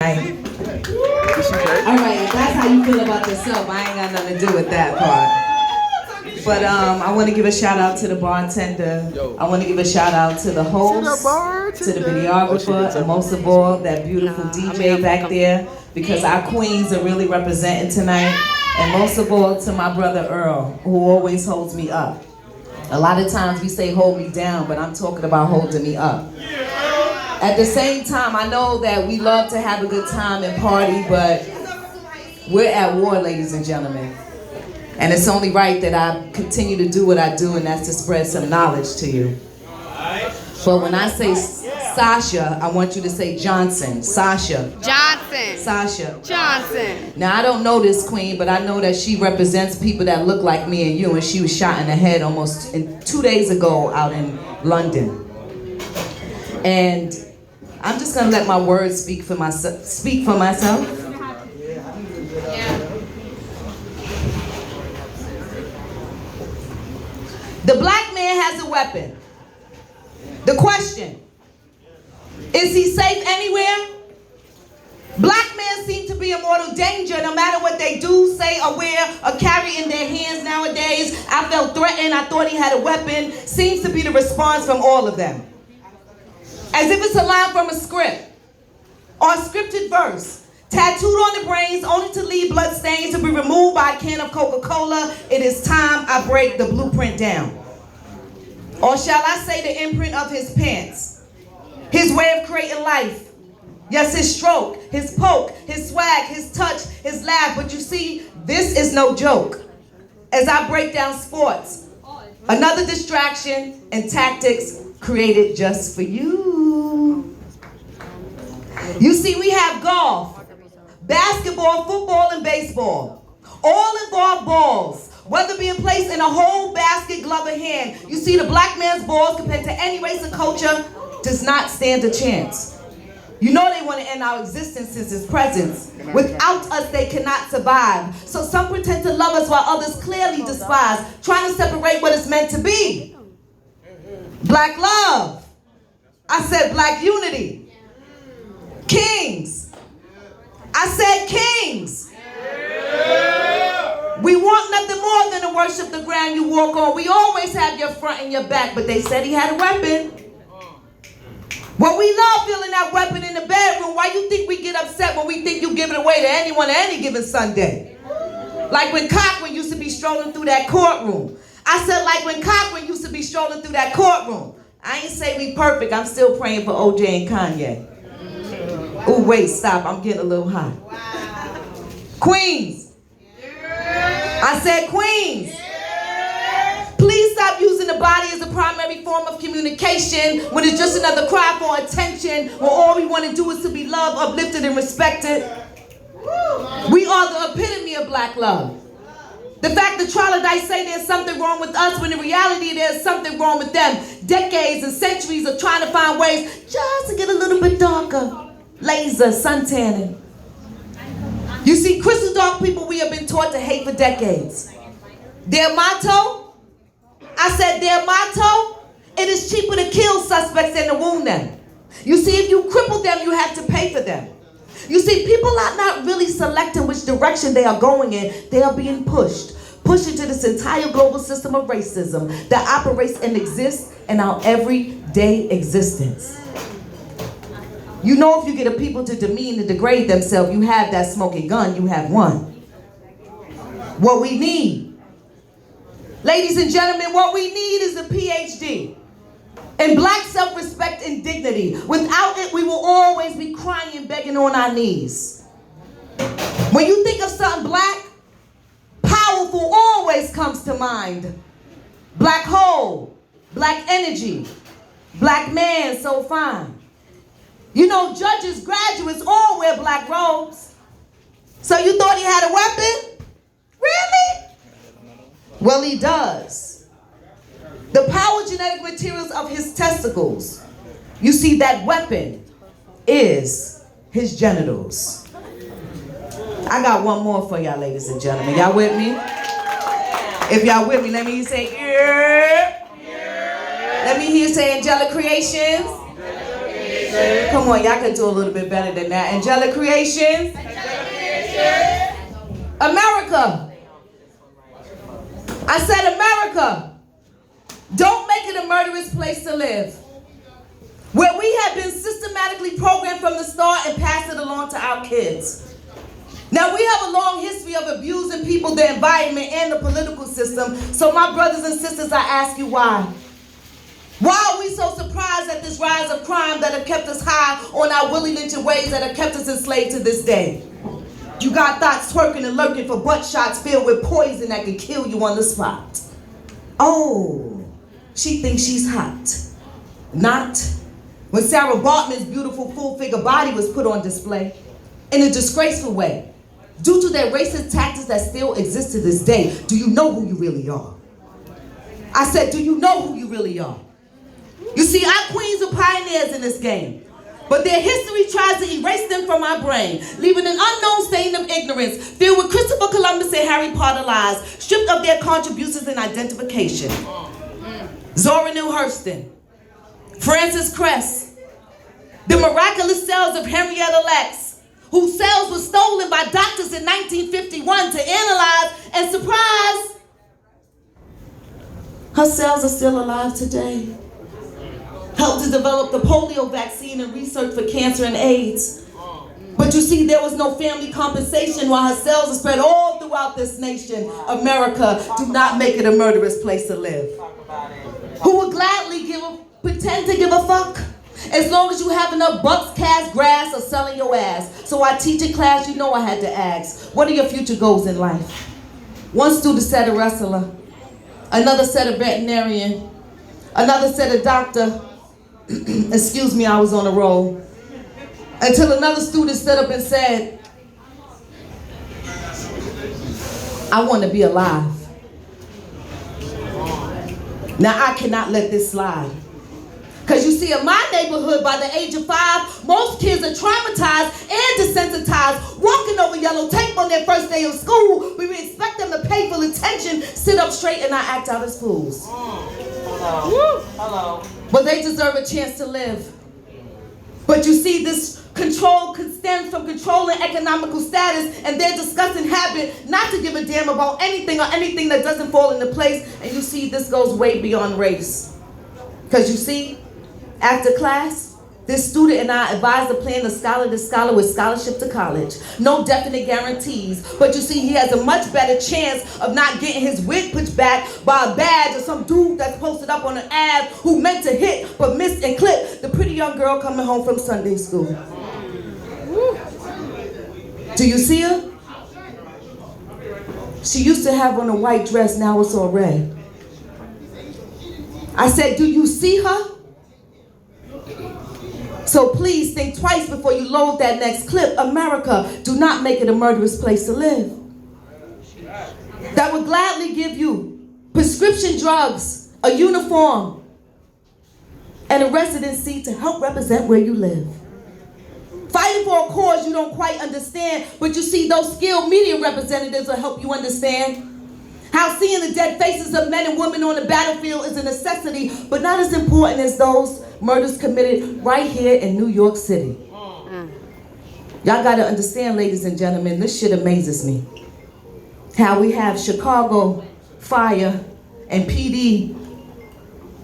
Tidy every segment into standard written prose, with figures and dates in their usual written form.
Alright, that's how you feel about yourself. I ain't got nothing to do with that part. But I want to give a shout out to the bartender. I want to give a shout out to the host, to the videographer, and most of all, that beautiful DJ back there, because our queens are really representing tonight. And most of all, to my brother Earl, who always holds me up. A lot of times we say hold me down, but I'm talking about holding me up. At the same time, I know that we love to have a good time and party, but we're at war, ladies and gentlemen. And it's only right that I continue to do what I do, and that's to spread some knowledge to you. But when I say Sasha, I want you to say Johnson. Sasha. Johnson. Sasha. Johnson. Now, I don't know this queen, but I know that she represents people that look like me and you, and she was shot in the head almost 2 days ago out in London. And I'm just gonna let my words speak for myself. The black man has a weapon. The question, is he safe anywhere? Black men seem to be in mortal danger no matter what they do, say, or wear, or carry in their hands nowadays. I felt threatened, I thought he had a weapon. Seems to be the response from all of them. As if it's a line from a script, or a scripted verse, tattooed on the brains only to leave blood stains to be removed by a can of Coca-Cola. It is time I break the blueprint down. Or shall I say the imprint of his pants, his way of creating life. Yes, his stroke, his poke, his swag, his touch, his laugh. But you see, this is no joke. As I break down sports, another distraction and tactics created just for you. You see, we have golf, basketball, football, and baseball. All involve balls, whether being placed in a whole basket, glove, or hand. You see, the black man's balls compared to any race or culture does not stand a chance. You know they want to end our existence since his presence. Without us, they cannot survive. So some pretend to love us while others clearly despise, trying to separate what it's meant to be. Black love. I said black unity. Kings. I said kings. We want nothing more than to worship the ground you walk on. We always have your front and your back, but they said he had a weapon. Well, we love feeling that weapon in the bedroom. Why you think we get upset when we think you give it away to anyone any given Sunday? Like when Cochran used to be strolling through that courtroom. I said like when Cochran used to be strolling through that courtroom. I ain't say we perfect. I'm still praying for OJ and Kanye. Ooh, wait, stop. I'm getting a little hot. Queens. I said queens. Please stop using the body as a primary form of communication when it's just another cry for attention, when all we want to do is to be loved, uplifted, and respected. We are the epitome of black love. The fact that troglodytes say there's something wrong with us when in reality there's something wrong with them. Decades and centuries of trying to find ways just to get a little bit darker. Laser, suntanning. You see, crystal dark people we have been taught to hate for decades. Their motto, I said their motto, it is cheaper to kill suspects than to wound them. You see, if you cripple them, you have to pay for them. You see, people are not really selecting which direction they are going in. They are being pushed into this entire global system of racism that operates and exists in our everyday existence. You know, if you get a people to demean and degrade themselves, you have that smoking gun, you have won. What we need, ladies and gentlemen, what we need is a PhD in black self-respect and dignity. Without it, we will always be crying and begging on our knees. When you think of something black, powerful always comes to mind. Black hole, black energy, black man so fine. You know, judges, graduates all wear black robes. So you thought he had a weapon? Really? Well, he does. The power genetic materials of his testicles. You see, that weapon is his genitals. I got one more for y'all, ladies and gentlemen. Y'all with me? If y'all with me, let me hear you say, yeah. Let me hear you say angelic creations. Come on, y'all can do a little bit better than that. Angelic creations. America. I said America. Don't make it a murderous place to live, where we have been systematically programmed from the start and passed it along to our kids. Now, we have a long history of abusing people, the environment, and the political system. So my brothers and sisters, I ask you why. Why are we so surprised at this rise of crime that have kept us high on our Willie Lynching ways that have kept us enslaved to this day? You got thoughts twerking and lurking for butt shots filled with poison that can kill you on the spot. Oh, she thinks she's hot. Not when Sarah Bartman's beautiful full-figure body was put on display in a disgraceful way due to their racist tactics that still exist to this day. Do you know who you really are? I said, do you know who you really are? You see, our queens are pioneers in this game, but their history tries to erase them from our brain, leaving an unknown stain of ignorance filled with Christopher Columbus and Harry Potter lies, stripped of their contributions and identification. Zora Neale Hurston, Frances Cress, the miraculous cells of Henrietta Lacks, whose cells were stolen by doctors in 1951 to analyze, and surprise, her cells are still alive today. Helped to develop the polio vaccine and research for cancer and AIDS. But you see, there was no family compensation while her cells are spread all throughout this nation. America, do not make it a murderous place to live. Who would gladly pretend to give a fuck? As long as you have enough bucks, cash, grass, or selling your ass. So I teach in class, you know I had to ask, what are your future goals in life? One student said a wrestler, another said a veterinarian, another said a doctor. Excuse me, I was on a roll. Until another student stood up and said, I want to be alive. Now I cannot let this slide. Because you see, in my neighborhood, by the age of 5, most kids are traumatized and desensitized, walking over yellow tape on their first day of school. We expect them to pay full attention, sit up straight, and not act out as fools. Hello. But they deserve a chance to live. But you see, this control stems from controlling economical status and their disgusting habit not to give a damn about anything or anything that doesn't fall into place. And you see, this goes way beyond race. Because you see, after class, this student and I advised to plan a scholar to scholar with scholarship to college. No definite guarantees, but you see, he has a much better chance of not getting his wig pushed back by a badge or some dude that's posted up on an ad who meant to hit but missed and clipped the pretty young girl coming home from Sunday school. Do you see her? She used to have on a white dress, now it's all red. I said, do you see her? So please think twice before you load that next clip. America, do not make it a murderous place to live. That would gladly give you prescription drugs, a uniform, and a residency to help represent where you live. Fighting for a cause you don't quite understand, but you see, those skilled media representatives will help you understand. How seeing the dead faces of men and women on the battlefield is a necessity, but not as important as those murders committed right here in New York City. Y'all gotta understand, ladies and gentlemen, this shit amazes me. How we have Chicago Fire and PD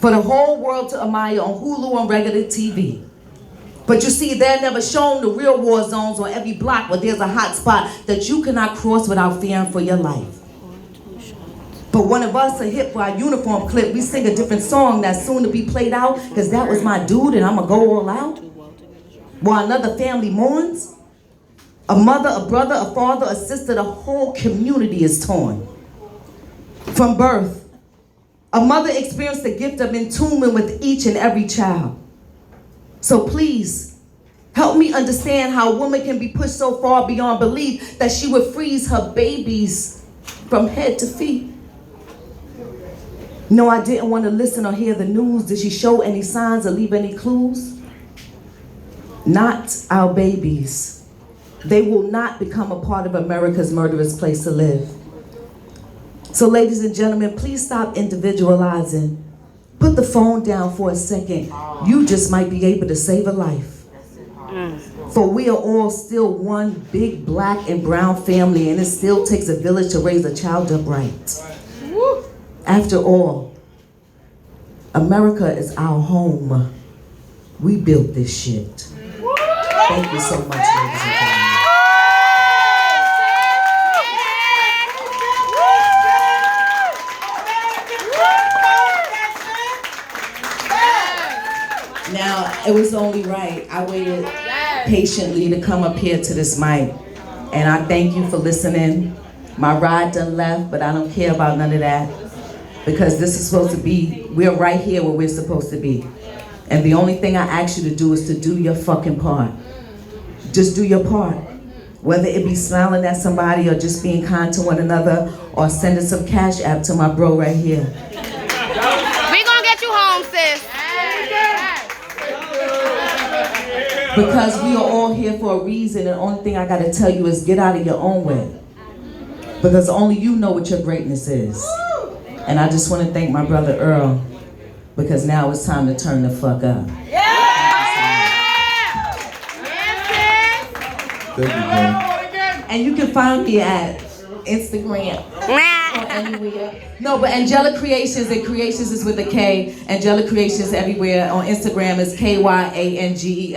for the whole world to admire on Hulu on regular TV. But you see, they're never shown the real war zones on every block where there's a hot spot that you cannot cross without fearing for your life. But one of us are hip for our uniform clip. We sing a different song that's soon to be played out because that was my dude and I'm going to go all out. While another family mourns, a mother, a brother, a father, a sister, the whole community is torn. From birth, a mother experienced the gift of entombment with each and every child. So please, help me understand how a woman can be pushed so far beyond belief that she would freeze her babies from head to feet. No, I didn't want to listen or hear the news. Did she show any signs or leave any clues? Not our babies. They will not become a part of America's murderous place to live. So ladies and gentlemen, please stop individualizing Put the phone down for a second. You just might be able to save a life. For we are all still one big black and brown family, and it still takes a village to raise a child upright. After all, America is our home. We built this shit. Thank you so much, ladies and gentlemen. Now, it was only right. I waited patiently to come up here to this mic. And I thank you for listening. My ride done left, but I don't care about none of that. Because this is supposed to be, we're right here where we're supposed to be. And the only thing I ask you to do is to do your fucking part. Just do your part. Whether it be smiling at somebody or just being kind to one another or sending some cash app to my bro right here. We gonna get you home, sis. Because we are all here for a reason, and the only thing I gotta tell you is get out of your own way. Because only you know what your greatness is. And I just want to thank my brother Earl, because now it's time to turn the fuck up. Thank you, man. And you can find me at Instagram. Or anywhere. No, but Angelic Creations, and Creations is with a K. Angelic Creations everywhere. On Instagram is KYANGELIC.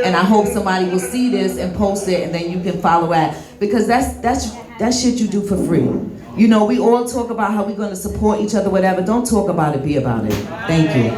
And I hope somebody will see this and post it, and then you can follow at. Because that's shit you do for free. You know, we all talk about how we're going to support each other, whatever. Don't talk about it, be about it. Thank you.